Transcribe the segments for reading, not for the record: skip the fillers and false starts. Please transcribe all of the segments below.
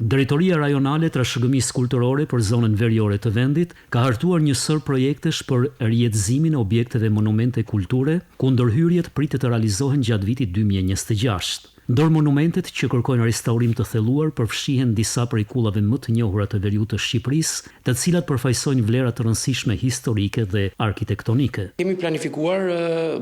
Drejtoria Rajonale Trashëgimisë Kulturore për zonën veriore të vendit ka hartuar një sër projektesh për rijetëzimin e objekteve monumente kulture, ku ndërhyrjet pritet të realizohen gjatë vitit 2026. Ndër monumentet që kërkojnë restaurim të thelluar përfshihen disa prej kullave më të njohura të veriut të Shqipërisë, të cilat përfaqësojnë vlera të rëndësishme historike dhe arkitektonike. Kemi planifikuar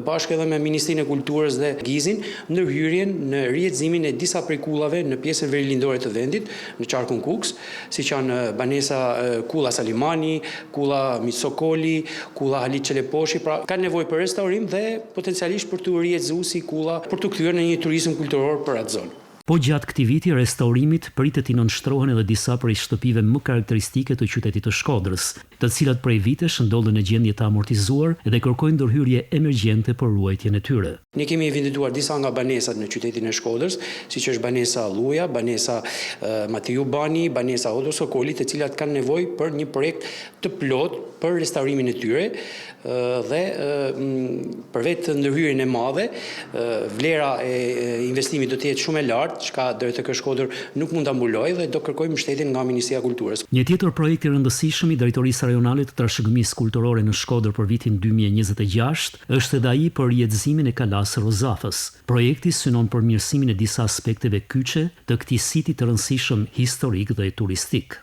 bashkë edhe me Ministrinë e Kulturës dhe GIZ-in ndërhyrjen në rijetëzimin e disa prej kullave në pjesën verilindore të vendit, në qarkun Kuks, siç janë banesa kulla Salimani, kulla Mitsokoli, kulla Halit Çeleposhi, pra kanë nevojë për restaurim dhe potencialisht për të rijetëzuar si kulla për të kthyer në një turizëm kulturor për atë zonë. Po gjatë këtij viti restaurimit pritet i nënshtrohen edhe disa prej shtëpive më karakteristike të qytetit të Shkodrës, të cilat prej vitesh ndodhen në gjendje të amortizuar dhe kërkojnë ndërhyrje emergjente për ruajtjen e tyre. Ne kemi evidentuar disa nga banesat në qytetin e Shkodrës, siç është banesa Lluja, banesa Matiu Bani, banesa Odo Sokoli, të cilat kanë nevojë për një projekt të plot për restaurimin e tyre dhe përveç ndërhyrjen e madhe, vlera e investimit do të jetë shumë e lartë, çka DRTK Shkodër nuk mund ta mbulojë dhe do kërkojmë mbështetjen nga Ministria e Kulturës. Një tjetër projekt i rëndësishëm i Drejtorisë Rajonale të Trashëgimisë Kulturore në Shkodër për vitin 2026 është edhe ai për rijetëzimin e Kalasë Rozafës. Projekti synon përmirësimin e disa aspekteve kyçe të këtij siti të rëndësishëm historik dhe turistik.